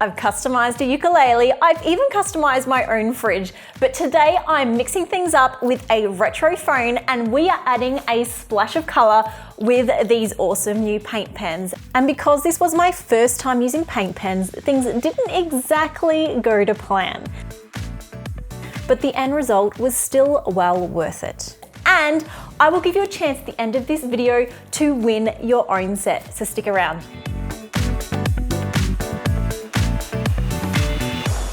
I've customized a ukulele, I've even customized my own fridge, but today I'm mixing things up with a retro phone and we are adding a splash of color with these awesome new paint pens. And because this was my first time using paint pens, things didn't exactly go to plan. But the end result was still well worth it. And I will give you a chance at the end of this video to win your own set, so stick around.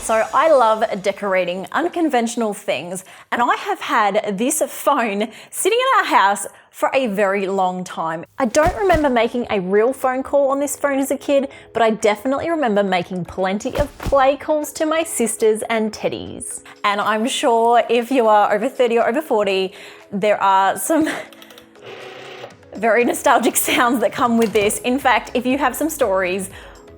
So I love decorating unconventional things, and I have had this phone sitting in our house for a very long time. I don't remember making a real phone call on this phone as a kid, but I definitely remember making plenty of play calls to my sisters and teddies. And I'm sure if you are over 30 or over 40, there are some very nostalgic sounds that come with this. In fact, if you have some stories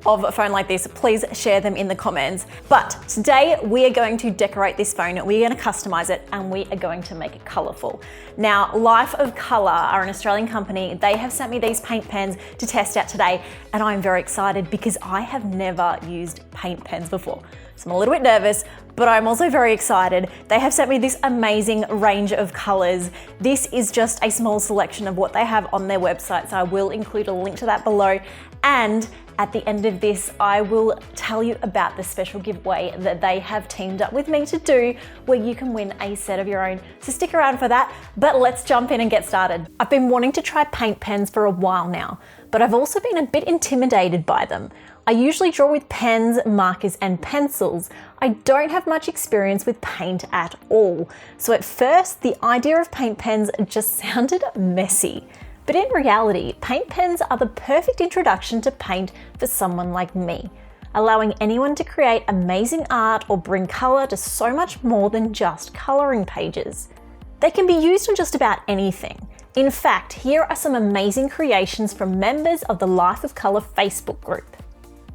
of a phone like this, please share them in the comments. But today we are going to decorate this phone, we're going to customize it, and we are going to make it colorful. Now, Life of Color are an Australian company. They have sent me these paint pens to test out today, and I'm very excited because I have never used paint pens before. So I'm a little bit nervous, but I'm also very excited. They have sent me this amazing range of colors. This is just a small selection of what they have on their website, so I will include a link to that below. And at the end of this, I will tell you about the special giveaway that they have teamed up with me to do, where you can win a set of your own. So stick around for that, but let's jump in and get started. I've been wanting to try paint pens for a while now, but I've also been a bit intimidated by them. I usually draw with pens, markers, and pencils. I don't have much experience with paint at all. So at first, the idea of paint pens just sounded messy. But in reality, paint pens are the perfect introduction to paint for someone like me, allowing anyone to create amazing art or bring color to so much more than just coloring pages. They can be used on just about anything. In fact, here are some amazing creations from members of the Life of Color Facebook group.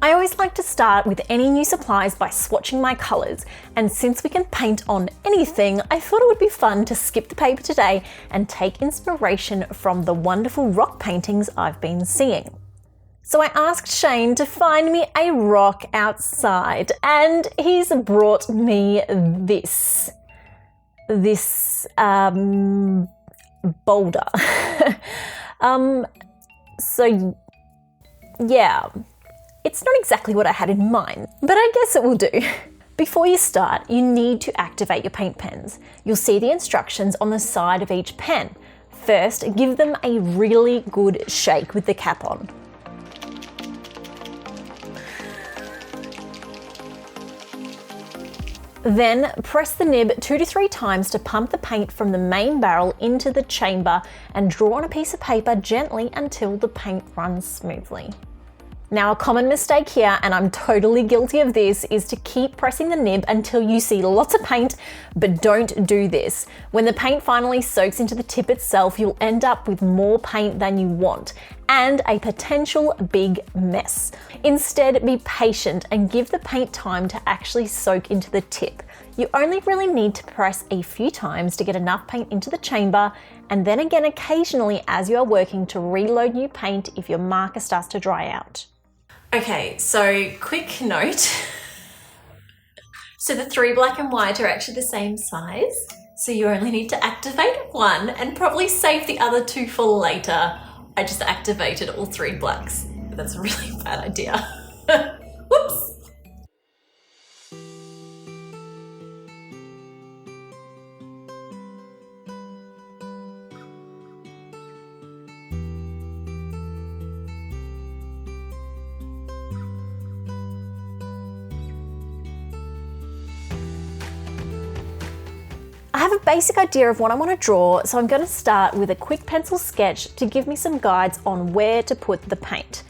I always like to start with any new supplies by swatching my colors, and since we can paint on anything, I thought it would be fun to skip the paper today and take inspiration from the wonderful rock paintings I've been seeing. So I asked Shane to find me a rock outside, and he's brought me this boulder. So yeah. It's not exactly what I had in mind, but I guess it will do. Before you start, you need to activate your paint pens. You'll see the instructions on the side of each pen. First, give them a really good shake with the cap on. Then press the nib 2 to 3 times to pump the paint from the main barrel into the chamber and draw on a piece of paper gently until the paint runs smoothly. Now, a common mistake here, and I'm totally guilty of this, is to keep pressing the nib until you see lots of paint, but don't do this. When the paint finally soaks into the tip itself, you'll end up with more paint than you want and a potential big mess. Instead, be patient and give the paint time to actually soak into the tip. You only really need to press a few times to get enough paint into the chamber, and then again occasionally as you are working to reload new paint if your marker starts to dry out. Okay, so quick note. So the 3 black and white are actually the same size. So you only need to activate one and probably save the other 2 for later. I just activated all 3 blacks. That's a really bad idea. Whoops. I have a basic idea of what I want to draw, so I'm going to start with a quick pencil sketch to give me some guides on where to put the paint.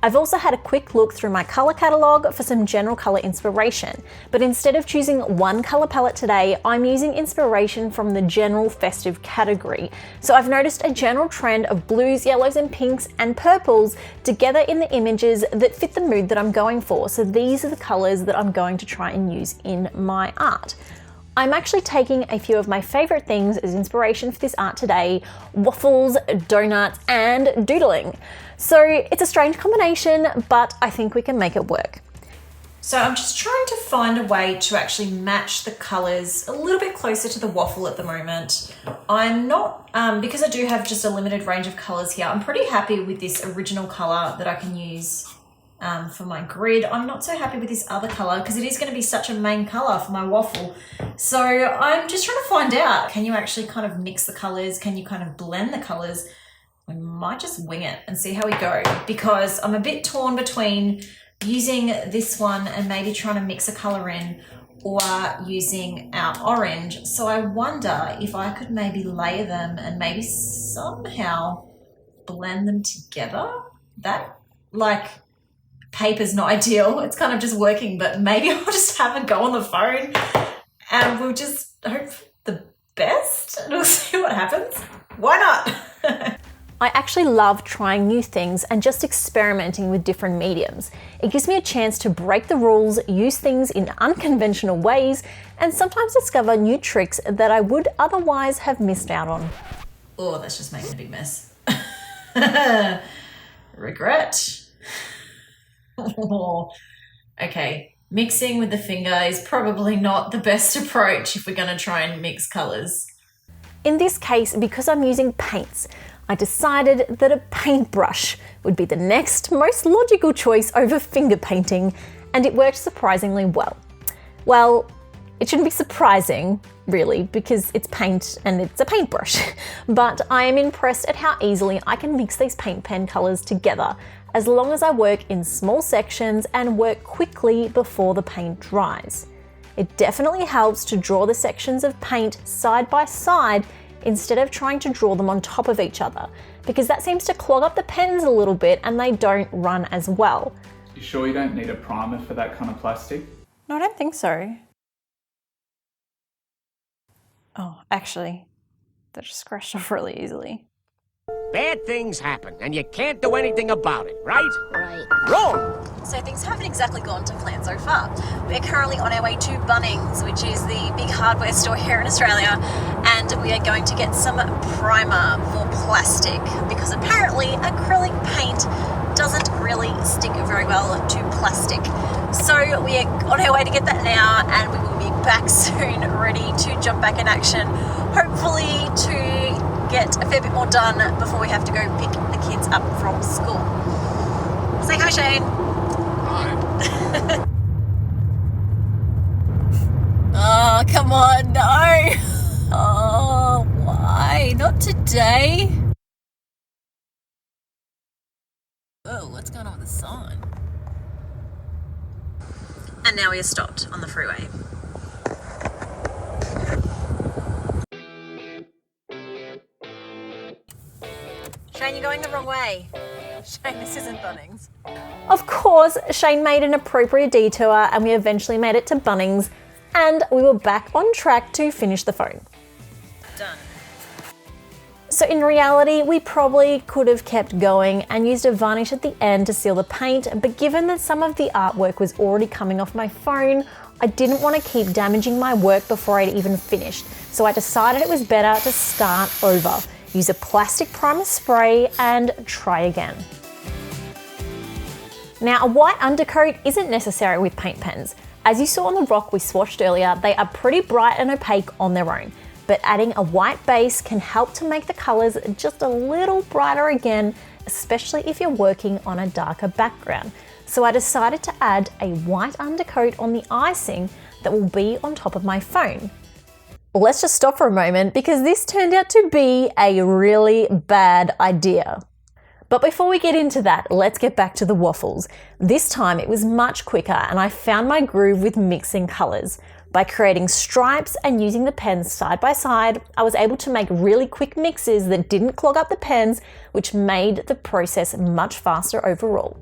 I've also had a quick look through my color catalog for some general color inspiration, but instead of choosing one color palette today, I'm using inspiration from the general festive category. So I've noticed a general trend of blues, yellows and pinks and purples together in the images that fit the mood that I'm going for. So these are the colors that I'm going to try and use in my art. I'm actually taking a few of my favorite things as inspiration for this art today: waffles, donuts, and doodling. So it's a strange combination, but I think we can make it work. So I'm just trying to find a way to actually match the colors a little bit closer to the waffle at the moment. I'm not, because I do have just a limited range of colors here, I'm pretty happy with this original color that I can use for my grid. I'm not so happy with this other color because it is going to be such a main color for my waffle. So I'm just trying to find out, can you actually kind of mix the colors? Can you kind of blend the colors? We might just wing it and see how we go, because I'm a bit torn between using this one and maybe trying to mix a color in, or using our orange. So I wonder if I could maybe layer them and maybe somehow blend them together. That, like, paper's not ideal. It's kind of just working, but maybe I'll just have a go on the phone and we'll just hope for the best and we'll see what happens. Why not? I actually love trying new things and just experimenting with different mediums. It gives me a chance to break the rules, use things in unconventional ways, and sometimes discover new tricks that I would otherwise have missed out on. Oh, that's just making a big mess. Regret. Okay, mixing with the finger is probably not the best approach if we're going to try and mix colors. In this case, because I'm using paints, I decided that a paintbrush would be the next most logical choice over finger painting, and it worked surprisingly well. Well, it shouldn't be surprising, really, because it's paint and it's a paintbrush, but I am impressed at how easily I can mix these paint pen colors together, as long as I work in small sections and work quickly before the paint dries. It definitely helps to draw the sections of paint side by side instead of trying to draw them on top of each other, because that seems to clog up the pens a little bit and they don't run as well. You sure you don't need a primer for that kind of plastic? No, I don't think so. Oh, actually, that just scratched off really easily. Bad things happen, and you can't do anything about it, right? Right. Wrong! So things haven't exactly gone to plan so far. We're currently on our way to Bunnings, which is the big hardware store here in Australia, and we are going to get some primer for plastic, because apparently acrylic paint doesn't really stick very well to plastic. So we are on our way to get that now, and we will be back soon, ready to jump back in action, hopefully to get a fair bit more done before we have to go pick the kids up from school. Say hi, Shane. Hi. Oh, come on, no. Oh, why? Not today. Oh, what's going on with the sign? And now we are stopped on the freeway. Shane, you're going the wrong way. Shane, this isn't Bunnings. Of course, Shane made an appropriate detour and we eventually made it to Bunnings, and we were back on track to finish the phone. Done. So in reality, we probably could have kept going and used a varnish at the end to seal the paint, but given that some of the artwork was already coming off my phone, I didn't want to keep damaging my work before I'd even finished, so I decided it was better to start over. Use a plastic primer spray and try again. Now, a white undercoat isn't necessary with paint pens. As you saw on the rock we swatched earlier, they are pretty bright and opaque on their own, but adding a white base can help to make the colors just a little brighter again, especially if you're working on a darker background. So I decided to add a white undercoat on the icing that will be on top of my phone. Let's just stop for a moment because this turned out to be a really bad idea. But before we get into that, let's get back to the waffles. This time it was much quicker and I found my groove with mixing colors. By creating stripes and using the pens side by side, I was able to make really quick mixes that didn't clog up the pens, which made the process much faster overall.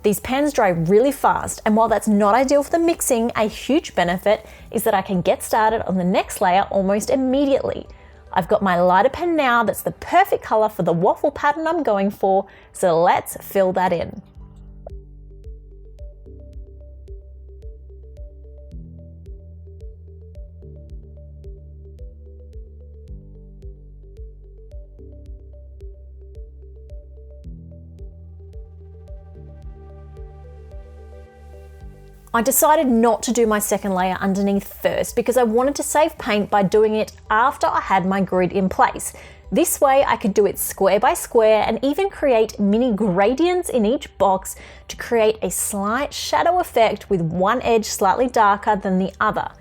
These pans dry really fast, and while that's not ideal for the mixing, a huge benefit is that I can get started on the next layer almost immediately. I've got my lighter pen now that's the perfect color for the waffle pattern I'm going for, so let's fill that in. I decided not to do my second layer underneath first because I wanted to save paint by doing it after I had my grid in place. This way I could do it square by square and even create mini gradients in each box to create a slight shadow effect with one edge slightly darker than the other.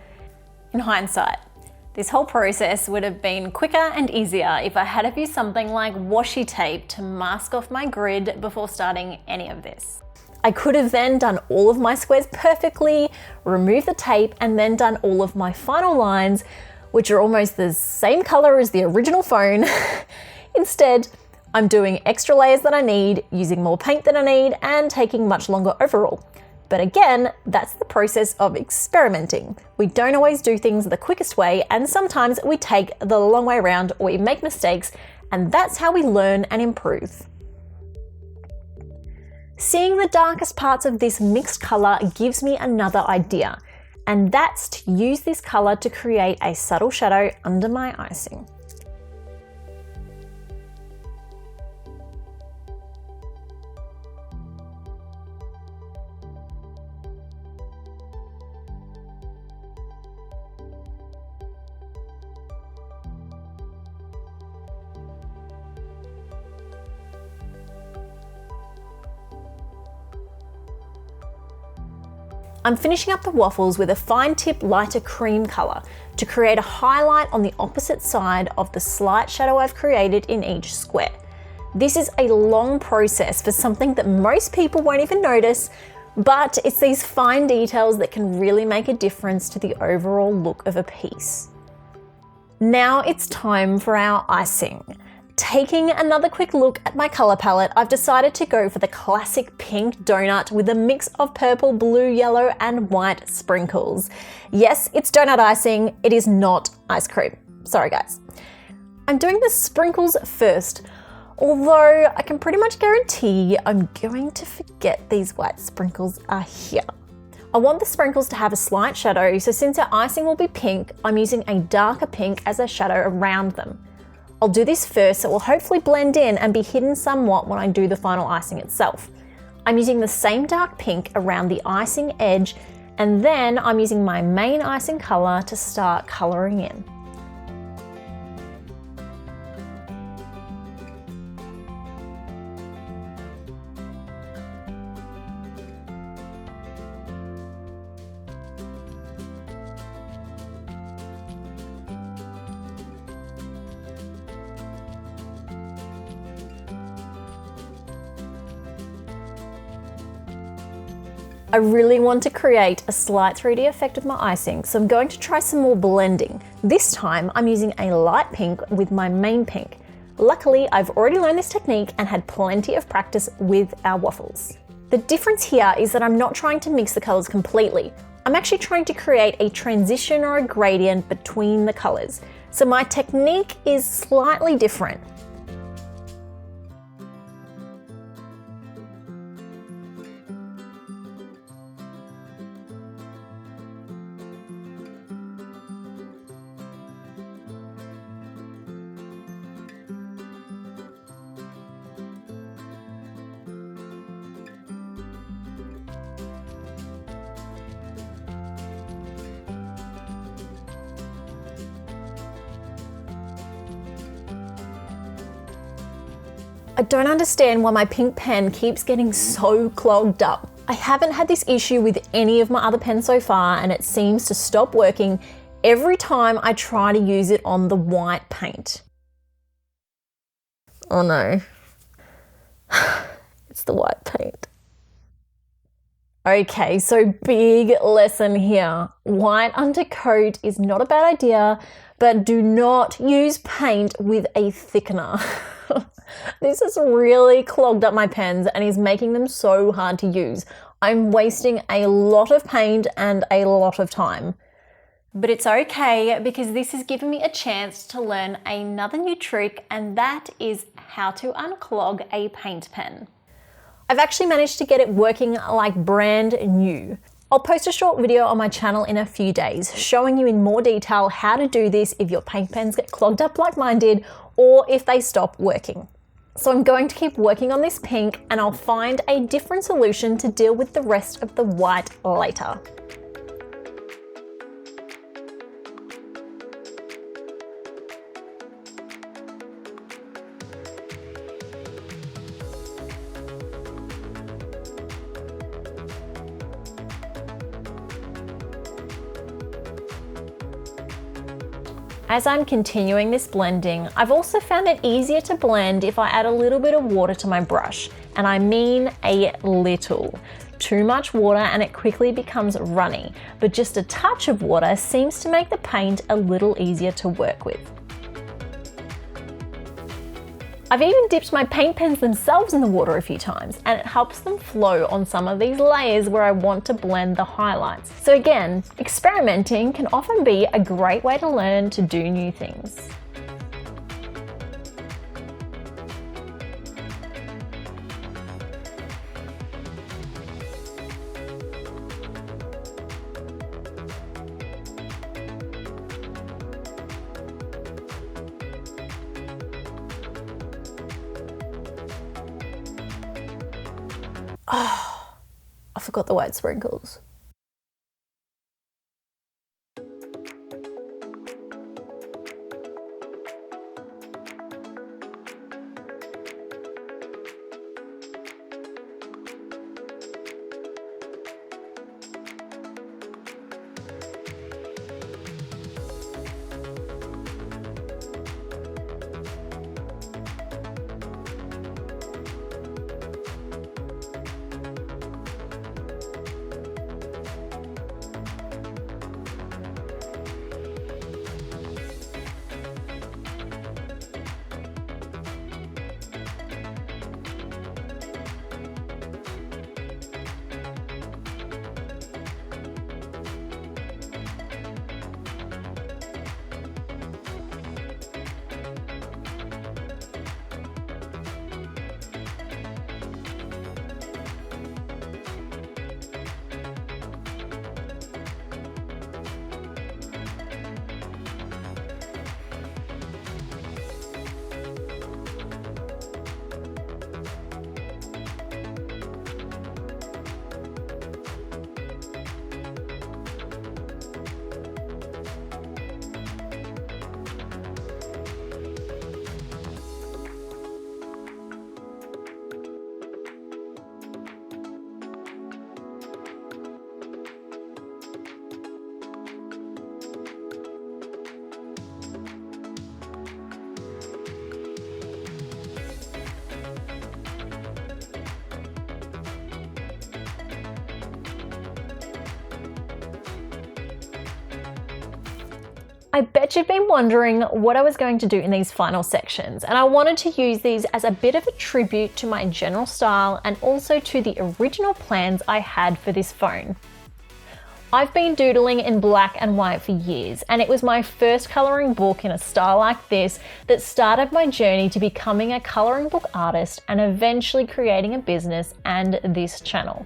In hindsight, this whole process would have been quicker and easier if I had have used something like washi tape to mask off my grid before starting any of this. I could have then done all of my squares perfectly, removed the tape, and then done all of my final lines, which are almost the same color as the original phone. Instead, I'm doing extra layers than I need, using more paint than I need, and taking much longer overall. But again, that's the process of experimenting. We don't always do things the quickest way, and sometimes we take the long way around or we make mistakes, and that's how we learn and improve. Seeing the darkest parts of this mixed color gives me another idea, and that's to use this color to create a subtle shadow under my icing. I'm finishing up the waffles with a fine tip lighter cream color to create a highlight on the opposite side of the slight shadow I've created in each square. This is a long process for something that most people won't even notice, but it's these fine details that can really make a difference to the overall look of a piece. Now it's time for our icing. Taking another quick look at my color palette, I've decided to go for the classic pink donut with a mix of purple, blue, yellow, and white sprinkles. Yes, it's donut icing, it is not ice cream. Sorry guys. I'm doing the sprinkles first, although I can pretty much guarantee I'm going to forget these white sprinkles are here. I want the sprinkles to have a slight shadow, so since our icing will be pink, I'm using a darker pink as a shadow around them. I'll do this first so it will hopefully blend in and be hidden somewhat when I do the final icing itself. I'm using the same dark pink around the icing edge, and then I'm using my main icing color to start coloring in. I really want to create a slight 3D effect with my icing, so I'm going to try some more blending. This time I'm using a light pink with my main pink. Luckily, I've already learned this technique and had plenty of practice with our waffles. The difference here is that I'm not trying to mix the colors completely. I'm actually trying to create a transition or a gradient between the colors. So my technique is slightly different. I don't understand why my pink pen keeps getting so clogged up. I haven't had this issue with any of my other pens so far, and it seems to stop working every time I try to use it on the white paint. Oh no. It's the white paint. Okay, so big lesson here. White undercoat is not a bad idea, but do not use paint with a thickener. This has really clogged up my pens and is making them so hard to use. I'm wasting a lot of paint and a lot of time. But it's okay because this has given me a chance to learn another new trick, and that is how to unclog a paint pen. I've actually managed to get it working like brand new. I'll post a short video on my channel in a few days showing you in more detail how to do this if your paint pens get clogged up like mine did, or if they stop working. So I'm going to keep working on this pink and I'll find a different solution to deal with the rest of the white later. As I'm continuing this blending, I've also found it easier to blend if I add a little bit of water to my brush, and I mean a little. Too much water and it quickly becomes runny, but just a touch of water seems to make the paint a little easier to work with. I've even dipped my paint pens themselves in the water a few times, and it helps them flow on some of these layers where I want to blend the highlights. So again, experimenting can often be a great way to learn to do new things. Oh, I forgot the white sprinkles. I bet you've been wondering what I was going to do in these final sections, and I wanted to use these as a bit of a tribute to my general style and also to the original plans I had for this phone. I've been doodling in black and white for years, and it was my first colouring book in a style like this that started my journey to becoming a colouring book artist and eventually creating a business and this channel.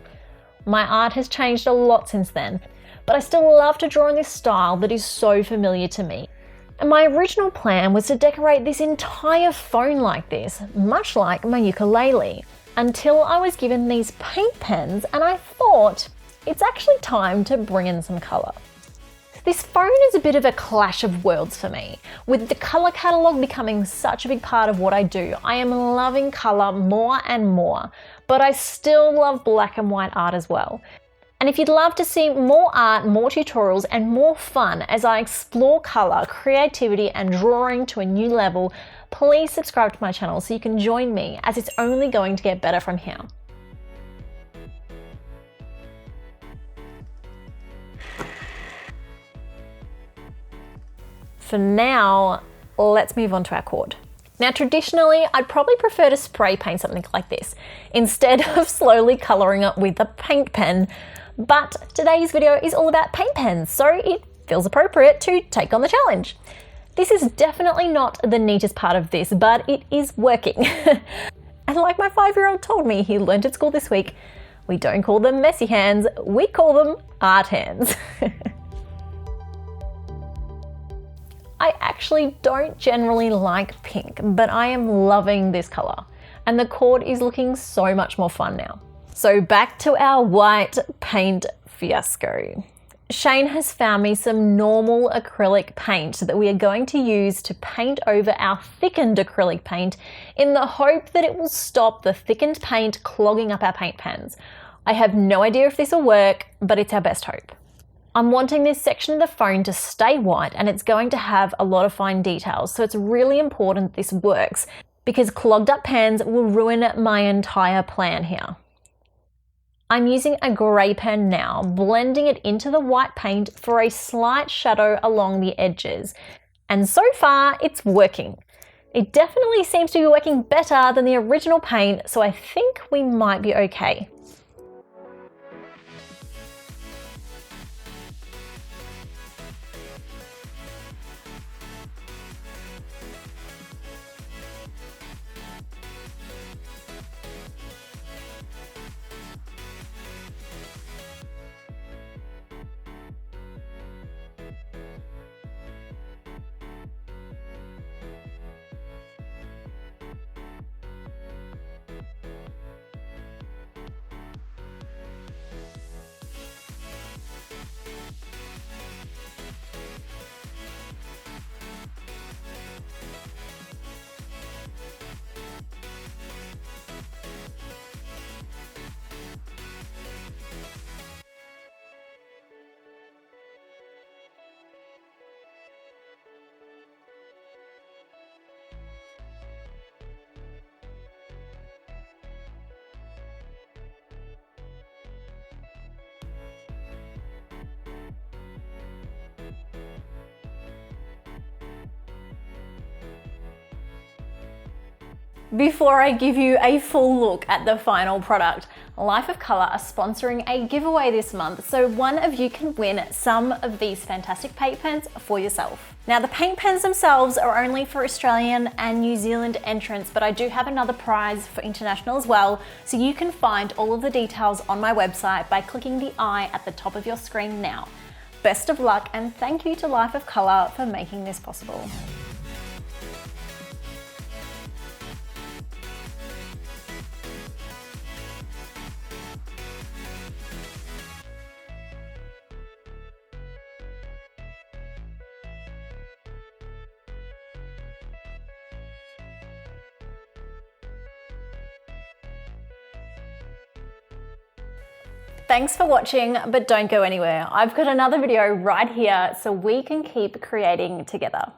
My art has changed a lot since then, but I still love to draw in this style that is so familiar to me. And my original plan was to decorate this entire phone like this, much like my ukulele, until I was given these paint pens and I thought, it's actually time to bring in some colour. This phone is a bit of a clash of worlds for me. With the colour catalogue becoming such a big part of what I do, I am loving colour more and more, but I still love black and white art as well. And if you'd love to see more art, more tutorials, and more fun as I explore colour, creativity, and drawing to a new level, please subscribe to my channel so you can join me, as it's only going to get better from here. For now, let's move on to our cord. Now, traditionally, I'd probably prefer to spray paint something like this instead of slowly colouring it with a paint pen, but today's video is all about paint pens, so it feels appropriate to take on the challenge. This is definitely not the neatest part of this, but it is working. And like my 5-year-old told me he learned at school this week, we don't call them messy hands, we call them art hands. I actually don't generally like pink, but I am loving this colour, and the cord is looking so much more fun now. So back to our white paint fiasco. Shane has found me some normal acrylic paint that we are going to use to paint over our thickened acrylic paint in the hope that it will stop the thickened paint clogging up our paint pans. I have no idea if this will work, but it's our best hope. I'm wanting this section of the phone to stay white, and it's going to have a lot of fine details, so it's really important this works because clogged up pans will ruin my entire plan here. I'm using a grey pen now, blending it into the white paint for a slight shadow along the edges. And so far, it's working. It definitely seems to be working better than the original paint, so I think we might be okay. Before I give you a full look at the final product, Life of Colour are sponsoring a giveaway this month, so one of you can win some of these fantastic paint pens for yourself. Now, the paint pens themselves are only for Australian and New Zealand entrants, but I do have another prize for international as well, so you can find all of the details on my website by clicking the I at the top of your screen now. Best of luck, and thank you to Life of Colour for making this possible. Thanks for watching, but don't go anywhere. I've got another video right here so we can keep creating together.